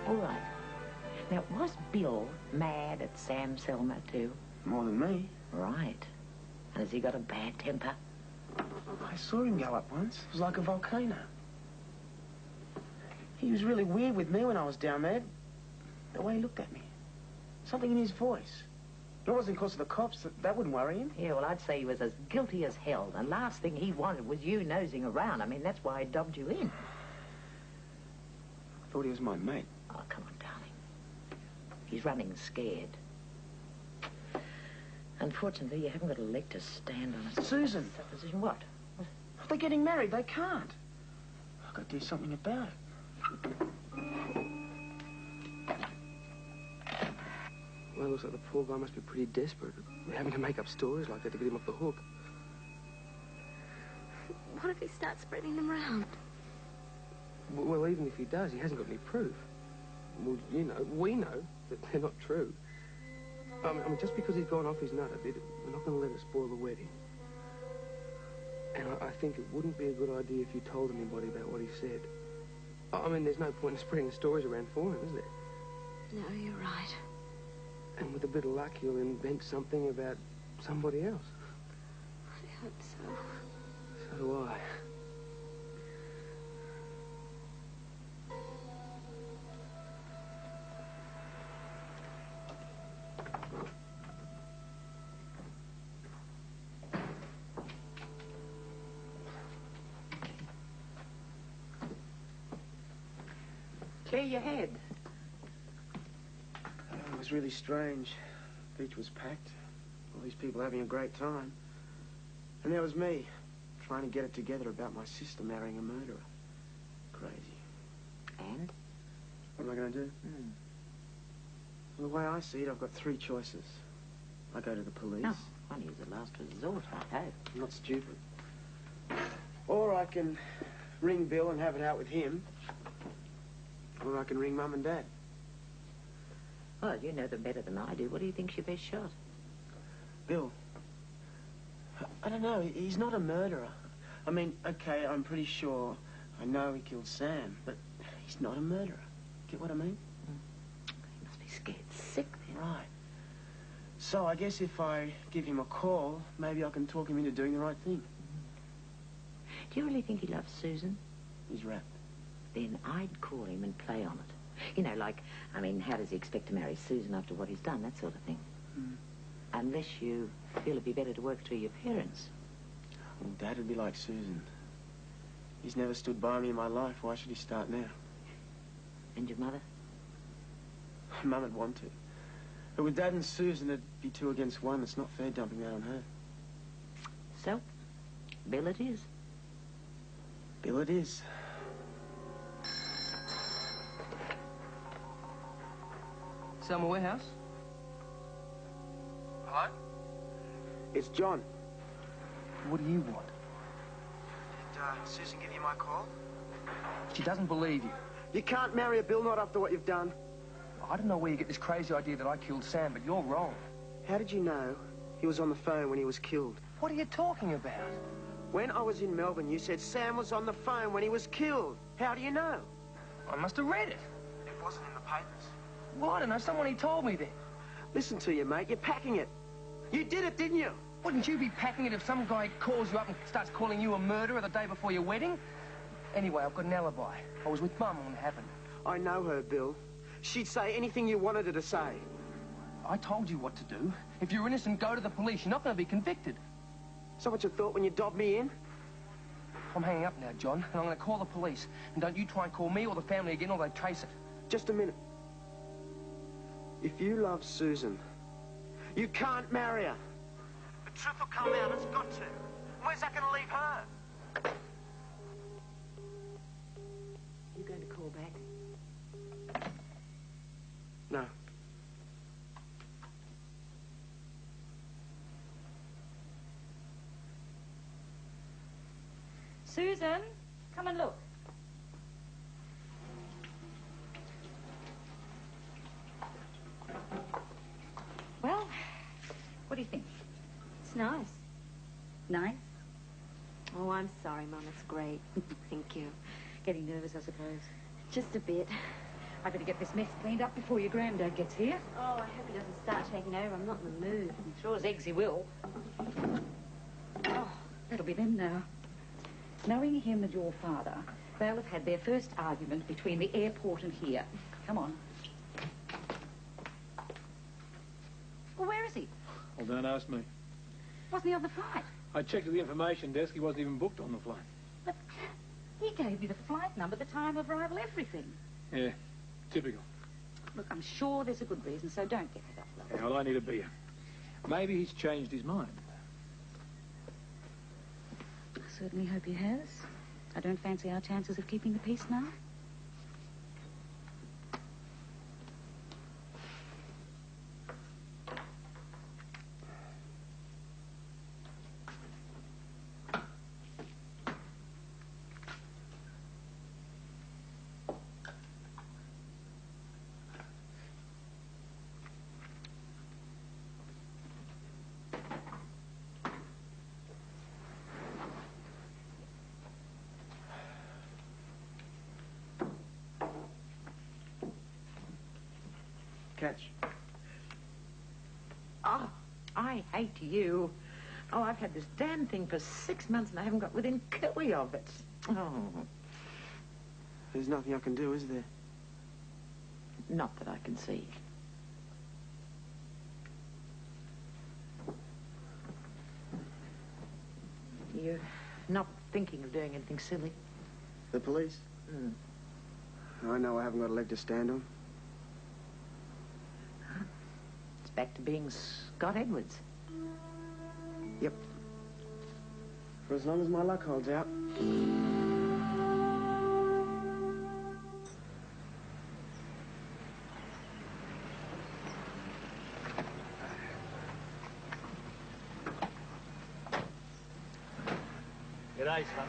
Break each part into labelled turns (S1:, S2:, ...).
S1: All right. Now, was Bill mad at Sam Selmer, too?
S2: More than me.
S1: Right. And has he got a bad temper?
S2: I saw him go up once. It was like a volcano. He was really weird with me when I was down there. The way he looked at me. Something in his voice. It wasn't because of the cops. That wouldn't worry him.
S1: Yeah, well, I'd say he was as guilty as hell. And last thing he wanted was you nosing around. I mean, that's why he dobbed you in.
S2: I thought he was my mate.
S1: Oh, come on, darling. He's running scared. Unfortunately, you haven't got a leg to stand on.
S2: Susan!
S1: Supposition what?
S2: They're getting married. They can't. I've got to do something about it.
S3: Well, it looks like the poor guy must be pretty desperate. Having to make up stories like that to get him off the hook.
S4: What if he starts spreading them around?
S3: Well, even if he does, he hasn't got any proof. Well, you know, we know that they're not true. I mean, just because he's gone off his nut a bit, we're not going to let it spoil the wedding. And I think it wouldn't be a good idea if you told anybody about what he said. I mean, there's no point in spreading the stories around for him, is there?
S4: No, you're right.
S3: And with a bit of luck, he'll invent something about somebody else.
S4: I hope so.
S3: So do I.
S1: Clear your head.
S2: It was really strange. The beach was packed. All these people having a great time. And there was me, trying to get it together about my sister marrying a murderer. Crazy.
S1: And?
S2: What am I going to do? Well, the way I see it, I've got three choices. I go to the police.
S1: No, one is the last resort, I hope.
S2: I'm not stupid. Or I can ring Bill and have it out with him. Or I can ring Mum and Dad.
S1: Well, you know them better than I do. What do you think's your best shot?
S2: Bill. I don't know. He's not a murderer. I mean, okay, I'm pretty sure I know he killed Sam, but he's not a murderer. Get what I mean?
S1: He must be scared sick then.
S2: Right. So I guess if I give him a call, maybe I can talk him into doing the right thing.
S1: Do you really think he loves Susan?
S2: He's wrapped.
S1: Then I'd call him and play on it. You know, like, I mean, how does he expect to marry Susan after what he's done, that sort of thing. Unless you feel it'd be better to work through your parents.
S2: Well, Dad would be like Susan. He's never stood by me in my life. Why should he start now?
S1: And your mother?
S2: Mum would want to. But with Dad and Susan, it'd be 2 against 1. It's not fair dumping that on her.
S1: So, Bill it is.
S2: Bill it is.
S3: Selma Warehouse?
S2: Hello? It's John.
S3: What do you want?
S2: Did Susan give you my call?
S3: She doesn't believe you.
S2: You can't marry a Bill not after what you've done.
S3: I don't know where you get this crazy idea that I killed Sam, but you're wrong.
S2: How did you know he was on the phone when he was killed?
S3: What are you talking about?
S2: When I was in Melbourne, you said Sam was on the phone when he was killed. How do you know?
S3: I must have read it.
S2: It wasn't in the papers.
S3: Well, I don't know. Someone told me then.
S2: Listen to you, mate. You're packing it. You did it, didn't you?
S3: Wouldn't you be packing it if some guy calls you up and starts calling you a murderer the day before your wedding? Anyway, I've got an alibi. I was with Mum when it happened.
S2: I know her, Bill. She'd say anything you wanted her to say.
S3: I told you what to do. If you're innocent, go to the police. You're not going to be convicted.
S2: So what you thought when you dobbed me in?
S3: I'm hanging up now, John, and I'm going to call the police. And don't you try and call me or the family again, or they trace it.
S2: Just a minute. If you love Susan, you can't marry her. The truth will come out. It's got to. Where's that going to leave her?
S1: You going to call back?
S2: No.
S5: Susan, come and look. Well, what do you think?
S4: It's nice.
S5: Nice?
S4: Oh, I'm sorry, Mum. It's great. Thank you.
S5: Getting nervous, I suppose.
S4: Just a bit.
S5: I better get this mess cleaned up before your granddad gets here.
S4: Oh, I hope he doesn't start taking over. I'm not in the mood.
S5: Sure as eggs he will. Oh, that'll be them now. Knowing him and your father, they'll have had their first argument between the airport and here. Come on. Well, where is he?
S6: Well, don't ask me.
S5: Wasn't he on the flight?
S6: I checked at the information desk. He wasn't even booked on the flight.
S5: But he gave me the flight number, the time of arrival, everything.
S6: Yeah, typical.
S5: Look, I'm sure there's a good reason, so don't get it up, love.
S6: Yeah, well, I need a beer. Maybe he's changed his mind.
S5: I certainly hope he has. I don't fancy our chances of keeping the peace now.
S2: Catch.
S1: Oh, I hate you. Oh, I've had this damn thing for 6 months and I haven't got within cooey of it. Oh,
S2: There's nothing I can do, is there?
S1: not that I can see. You're not thinking of doing anything silly?
S2: The police? I know I haven't got a leg to stand on.
S1: It's back to being Scott Edwards.
S2: Yep. For as long as my luck holds out.
S6: G'day, son.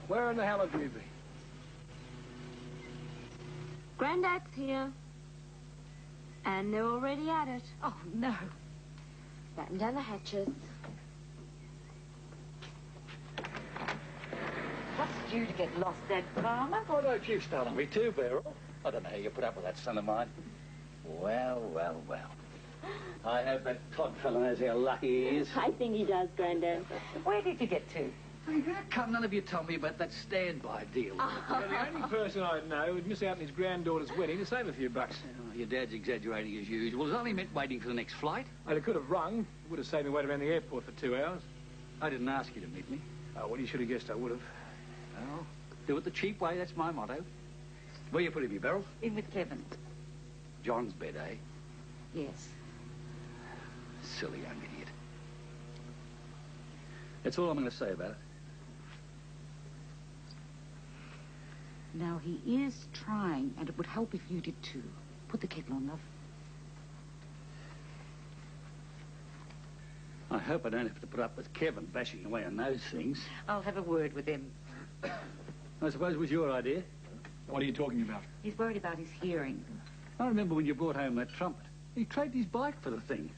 S6: Where in the hell have you been?
S4: Granddad's here. And they're already at it.
S5: Oh, no.
S4: Batten down the hatches.
S5: What's due to get lost, Dad Farmer?
S7: Oh, don't you start on me too, Beryl. I don't know how you put up with that son of mine. Well, well, well. I hope that Todd fellow knows how lucky he is.
S4: I think he does, Granddad.
S5: Where did you get to?
S7: Hey, how come none of you told me about that standby deal?
S6: Well, the only person I know who'd miss out on his granddaughter's wedding to save a few bucks.
S7: Oh, your dad's exaggerating as usual. It's only meant waiting for the next flight.
S6: Well, he could have rung. It would have saved me waiting around the airport for 2 hours.
S7: I didn't ask you to meet me.
S6: Oh, well, you should have guessed I would have.
S7: Well, do it the cheap way. That's my motto. Where you putting me, Beryl?
S5: In with Kevin.
S7: John's bed, eh?
S5: Yes.
S7: Silly young idiot. That's all I'm going to say about it.
S5: Now, he is trying, and it would help if you did too. Put the kettle on, love.
S7: I hope I don't have to put up with Kevin bashing away on those things.
S5: I'll have a word with him.
S7: I suppose it was your idea.
S6: What are you talking about?
S5: He's worried about his hearing.
S7: I remember when you brought home that trumpet. He traded his bike for the thing.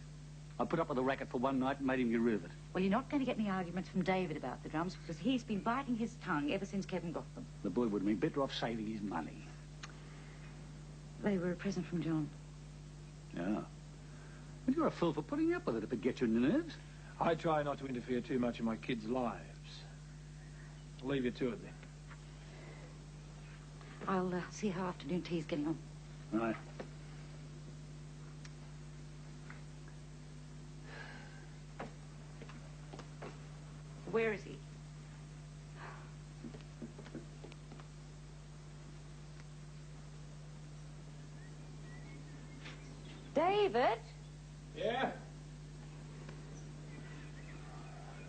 S7: I put up with the racket for one night and made him get rid of it.
S5: Well, you're not going to get any arguments from David about the drums because he's been biting his tongue ever since Kevin got them.
S7: The boy would have been better off saving his money.
S5: They were a present from John.
S7: Yeah. But you're a fool for putting up with it if it gets you on the nerves.
S6: I try not to interfere too much in my kids' lives. I'll leave you to it then.
S5: I'll see how afternoon tea's getting on.
S7: Right.
S5: Where is he? David?
S6: Yeah?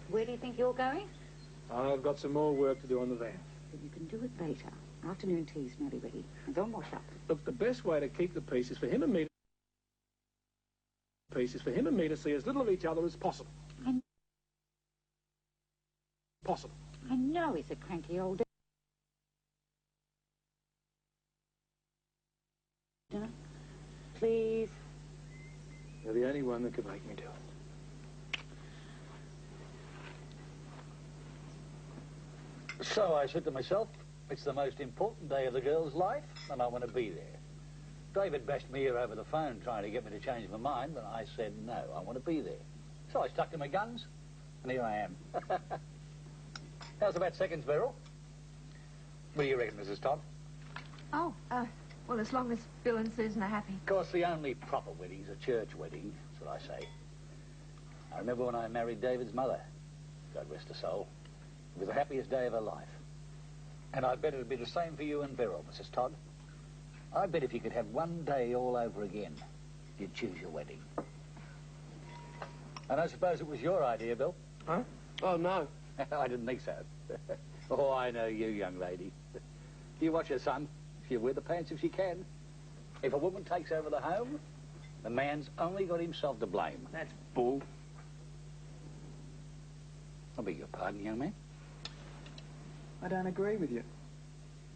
S5: Where do you think you're going?
S6: I've got some more work to do on the van.
S5: But you can do it later. Afternoon tea's nearly ready. And go and wash up.
S6: Look, the best way to keep the peace is for him and me to see as little of each other as possible. Possible.
S5: I know he's a cranky old... Please.
S6: You're the only one that could make me do it.
S7: So I said to myself, it's the most important day of the girl's life, and I want to be there. David bashed me here over the phone trying to get me to change my mind, but I said no, I want to be there. So I stuck to my guns, and here I am. How's about seconds, Beryl? What do you reckon, Mrs. Todd?
S4: Oh, well, as long as Bill and Susan are happy.
S7: Of course, the only proper wedding's a church wedding, that's what I say. I remember when I married David's mother. God rest her soul. It was the happiest day of her life. And I bet it'd be the same for you and Beryl, Mrs. Todd. I bet if you could have one day all over again, you'd choose your wedding. And I suppose it was your idea, Bill?
S3: Huh? Oh, no.
S7: I didn't think so. Oh, I know you, young lady. You watch her, son. She'll wear the pants if she can. If a woman takes over the home, the man's only got himself to blame.
S3: That's bull.
S7: I beg your pardon, young man.
S3: I don't agree with you.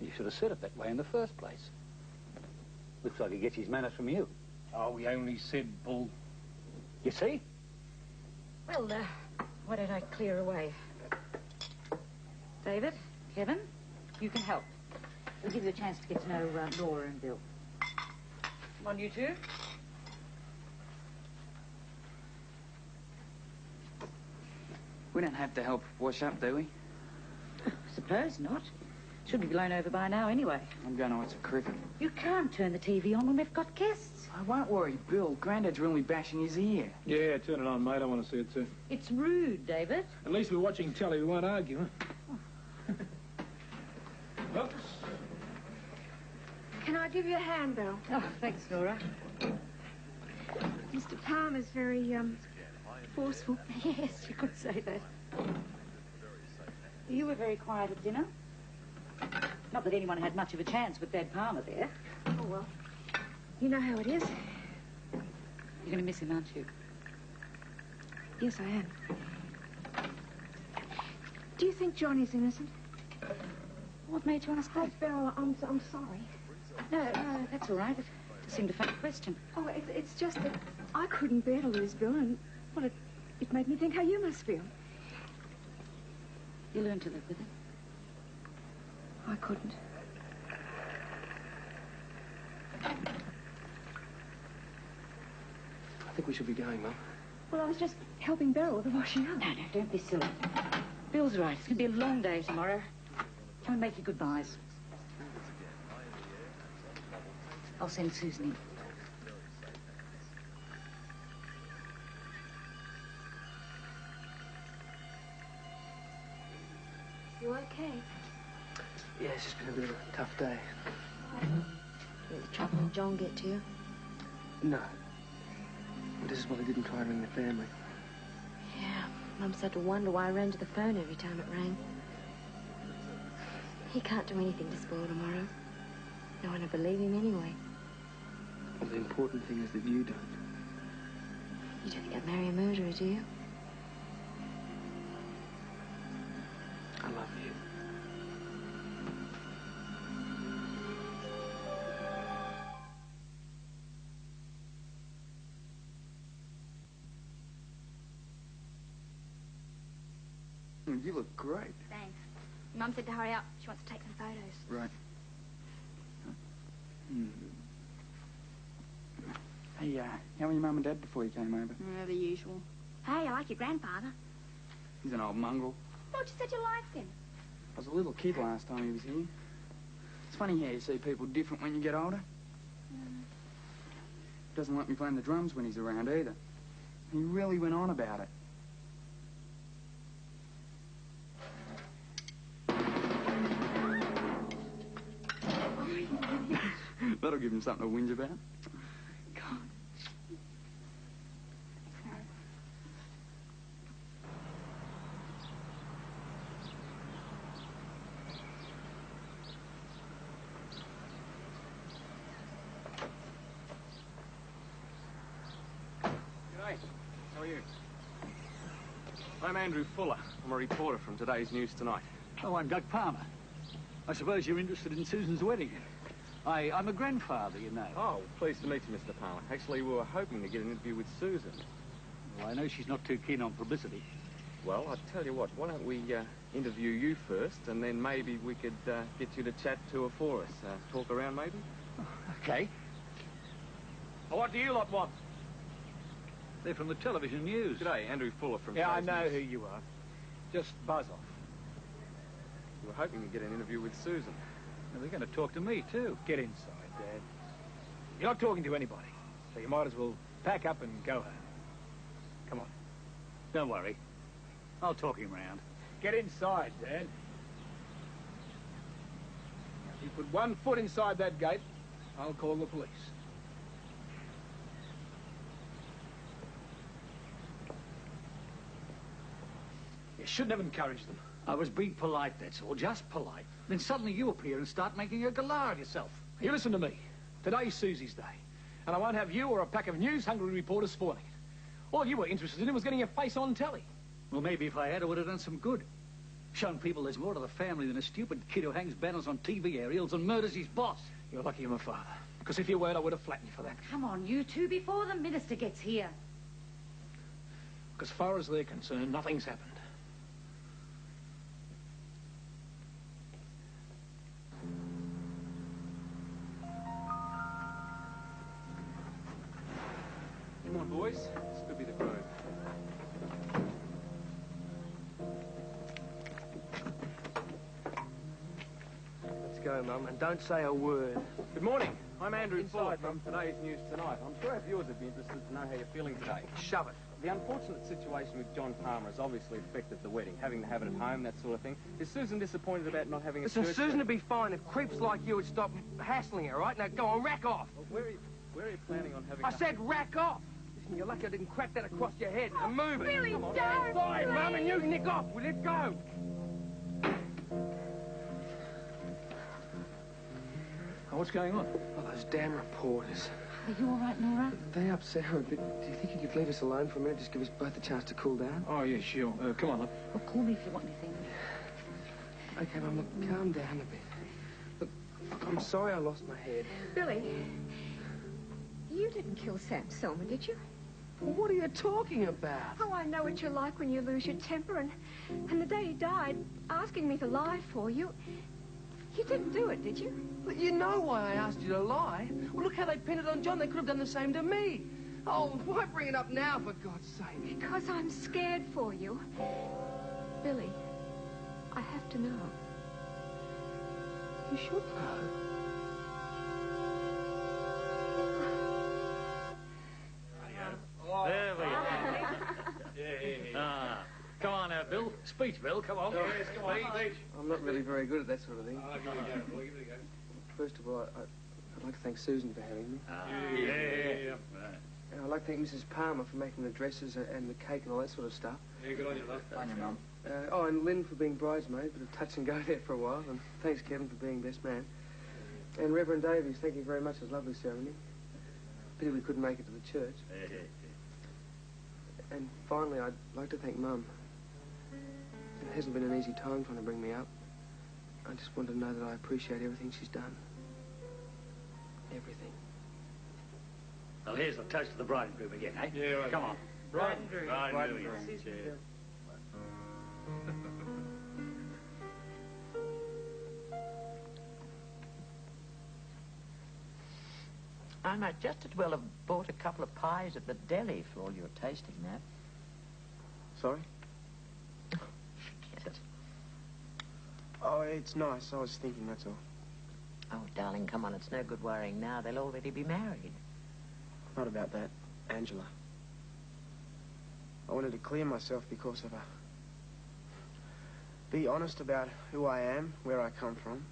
S7: You should have said it that way in the first place. Looks like he gets his manners from you.
S6: Oh, we only said bull.
S7: You see?
S5: Well, why don't I clear away? David, Kevin, you can help. We'll give you a chance to get to know Laura and Bill. Come on, you two.
S8: We don't have to help wash up, do we?
S5: Suppose not. Should be blown over by now anyway.
S8: I'm going to watch the cricket.
S5: You can't turn the TV on when we've got guests.
S8: I won't worry, Bill. Grandad's really bashing his ear.
S6: Yeah, turn it on, mate. I want to see it too.
S5: It's rude, David.
S6: At least we're watching telly. We won't argue, huh? Oops.
S4: Can I give you a hand, Bill?
S5: Oh, thanks, Laura.
S4: Mr. Palmer's very, forceful.
S5: Yes, you could say that. You were very quiet at dinner. Not that anyone had much of a chance with Dad Palmer there.
S4: Oh, well, you know how it is.
S5: You're going to miss him, aren't you?
S4: Yes, I am. Do you think Johnny's innocent?
S5: What made you ask
S4: Oh,
S5: that?
S4: Beryl, I'm sorry.
S5: No, that's all right. It just seemed a funny question.
S4: Oh, it's just that I couldn't bear to lose Bill, and, well, it made me think how you must feel.
S5: You learned to live with it.
S4: I couldn't.
S3: I think we should be going, Mum.
S4: Well, I was just helping Beryl with the washing up.
S5: No, don't be silly. Bill's right. It's going to be a long day tomorrow. Come and make your goodbyes. I'll send Susan in.
S4: You okay?
S3: Yeah, it's just been a bit of a tough day.
S4: Did the trouble with John get to you?
S3: No. But this is why they didn't try and ring the family.
S4: Yeah, Mum started to wonder why I ran to the phone every time it rang. He can't do anything to spoil tomorrow. No one will believe him anyway.
S3: Well, the important thing is that you don't.
S4: You don't think I'd marry a murderer, do you?
S3: I love you. You look great.
S9: Thanks. Mum said to hurry up. She wants to take some photos.
S8: Right. Hey, how were your mum and dad before you came over?
S9: The usual. Hey, I like your grandfather.
S8: He's an old mongrel.
S9: Thought you said you liked him.
S8: I was a little kid last time he was here. It's funny how you see people different when you get older. Doesn't let me playing the drums when he's around either. He really went on about it. That'll give him something to whinge about. God.
S10: G'day. How are you? I'm Andrew Fuller. I'm a reporter from today's News Tonight.
S7: Oh, I'm Doug Palmer. I suppose you're interested in Susan's wedding. I'm a grandfather, you know.
S10: Oh, pleased to meet you, Mr. Palmer. Actually, we were hoping to get an interview with Susan.
S7: Well, I know she's not too keen on publicity.
S10: Well, I tell you what, why don't we interview you first, and then maybe we could get you to chat to her for us. Talk around, maybe?
S7: Okay.
S6: Well, what do you lot want?
S7: They're from the television news.
S10: G'day, Andrew Fuller from...
S6: Yeah, I
S10: Today's
S6: know
S10: News.
S6: who you are. Just buzz off.
S10: We were hoping to get an interview with Susan.
S7: And they're going to talk to me, too.
S6: Get inside, Dad. You're not talking to anybody, so you might as well pack up and go home. Come on.
S7: Don't worry. I'll talk him round.
S6: Get inside, Dad. If you put 1 foot inside that gate, I'll call the police. You shouldn't have encouraged them.
S7: I was being polite, that's all. Just polite. Then suddenly you appear and start making a galah of yourself.
S6: You listen to me. Today's Susie's day. And I won't have you or a pack of news-hungry reporters spoiling it. All you were interested in was getting your face on telly.
S7: Well, maybe if I had, it would have done some good. Shown people there's more to the family than a stupid kid who hangs banners on TV aerials and murders his boss.
S6: You're lucky you're my father. Because if you weren't, I would have flattened you for that.
S5: Come on, you two, before the minister gets here.
S6: As far as they're concerned, nothing's happened.
S10: Come on, boys. This could be the Grove.
S3: Let's go, Mum, and don't say a word.
S10: Good morning. I'm Andrew Fuller
S3: Inside,
S10: from Today's News Tonight. I'm sure our viewers would be interested to know how you're feeling today.
S3: Shove it.
S10: The unfortunate situation with John Palmer has obviously affected the wedding, having to have it at home, that sort of thing. Is Susan disappointed about not having a
S3: Listen,
S10: church?
S3: Susan would be fine if creeps like you would stop hassling her, right? Now, go on, rack off.
S10: Well, where are you planning on having...
S3: I said rack off. Listen, you're lucky I didn't crack that across your head. Now move it.
S9: Billy,
S3: Come on.
S9: don't,
S3: Fine, Mum,
S9: please.
S3: and you nick off. Will it go?
S6: Oh, what's going on?
S3: Oh, those damn reporters.
S5: Are you all right, Nora?
S3: They upset her a bit. Do you think you could leave us alone for a minute? Just give us both a chance to cool down?
S6: Oh, yeah, sure. Come on, love.
S5: Well, call me if you want anything.
S3: Okay, Mum, look, calm down a bit. Look, I'm sorry I lost my head.
S4: Billy, you didn't kill Sam Selma, did you?
S3: Well, what are you talking about?
S4: Oh, I know what you're like when you lose your temper, and the day he died, asking me to lie for you, you didn't do it, did you?
S3: But you know why I asked you to lie. Well, look how they pinned it on John. They could have done the same to me. Oh, why bring it up now, for God's sake?
S4: Because I'm scared for you. Billy, I have to know.
S3: You should know.
S7: There we go. Ah, come on now, Bill. Speech, Bill. Come on.
S6: Yes, come on, speech.
S3: I'm not really very good at that sort of thing.
S6: Oh, give it a go, boy, give it a go.
S3: First of all, I'd like to thank Susan for having me.
S6: Yeah.
S7: Right.
S3: And I'd like to thank Mrs. Palmer for making the dresses and the cake and all that sort of stuff.
S6: Yeah, good on you, love.
S5: On your mum.
S3: Oh, and Lynn for being bridesmaid, but a touch and go there for a while. And thanks, Kevin, for being best man. And Reverend Davies, thank you very much. It was a lovely ceremony. Pity we couldn't make it to the church. And finally, I'd like to thank Mum. It hasn't been an easy time trying to bring me up. I just want to know that I appreciate everything she's done. Everything.
S7: Well, here's the toast to the bride and groom again, eh?
S6: Yeah, right.
S7: Come on.
S6: Bride and groom.
S7: Bride and groom.
S3: Cheers.
S1: I might just as well have bought a couple of pies at the deli for all your tasting, Matt.
S2: Sorry?
S1: Forget it.
S2: Oh, it's nice. I was thinking, that's all.
S1: Oh, darling, come on. It's no good worrying now. They'll already be married.
S2: Not about that, Angela. I wanted to clear myself because of her. Be honest about who I am, where I come from.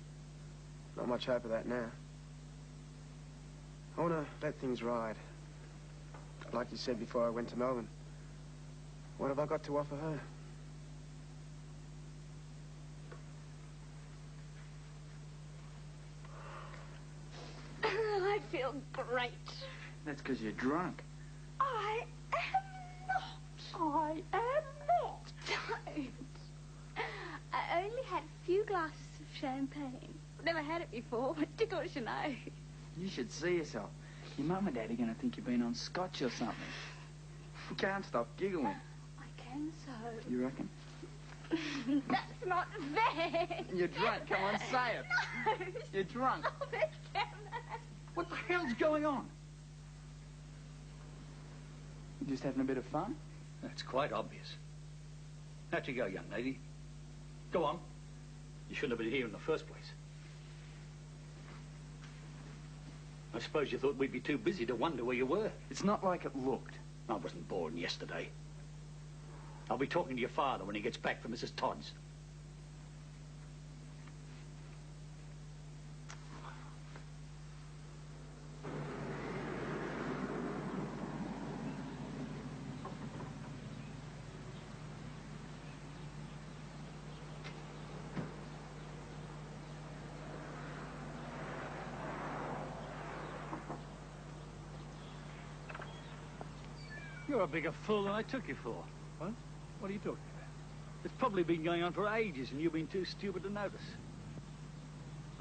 S2: Not much hope of that now. I want to let things ride. Like you said before I went to Melbourne. What have I got to offer her?
S9: I feel great.
S8: That's because you're drunk.
S9: I am not. I am not. Don't. I only had a few glasses of champagne. I've never had it before, but tickles, you know.
S8: You should see yourself. Your mum and dad are going to think you've been on scotch or something. You can't stop giggling.
S9: I And so...
S8: You reckon?
S9: That's not fair.
S8: You're drunk. Come on, say it.
S9: No.
S8: You're drunk.
S9: Stop it, Kevin.
S7: What the hell's going on?
S8: You just having a bit of fun?
S7: That's quite obvious. Out you go, young lady. Go on. You shouldn't have been here in the first place. I suppose you thought we'd be too busy to wonder where you were.
S8: It's not like it looked.
S7: I wasn't born yesterday. I'll be talking to your father when he gets back from Mrs. Todd's. You're a bigger fool than I took you for.
S6: What? What are you talking about?
S7: It's probably been going on for ages and you've been too stupid to notice.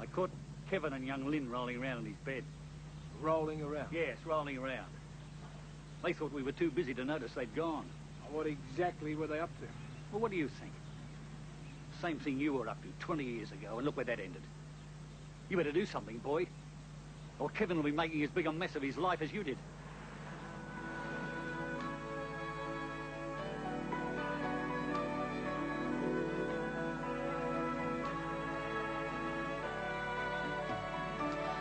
S7: I caught Kevin and young Lynn rolling around in his bed.
S6: Rolling around?
S7: Yes, rolling around. They thought we were too busy to notice they'd gone.
S6: What exactly were they up to?
S7: Well, what do you think? Same thing you were up to 20 years ago, and look where that ended. You better do something, boy. Or Kevin will be making as big a mess of his life as you did.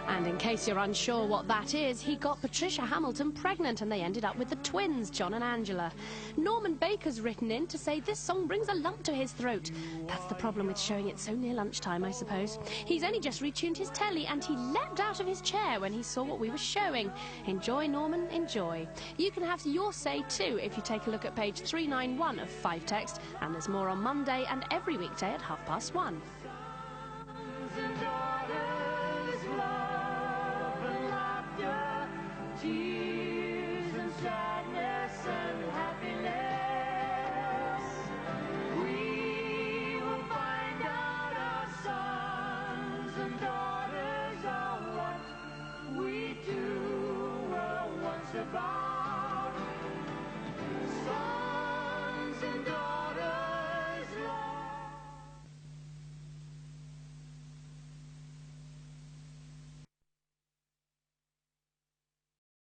S11: And in case you're unsure what that is, he got Patricia Hamilton pregnant and they ended up with the twins, John and Angela. Norman Baker's written in to say this song brings a lump to his throat. That's the problem with showing it so near lunchtime, I suppose. He's only just retuned his telly and he leapt out of his chair when he saw what we were showing. Enjoy, Norman, enjoy. You can have your say too if you take a look at page 391 of 5 Text, and there's more on Monday and every weekday at 1:30.
S12: Tears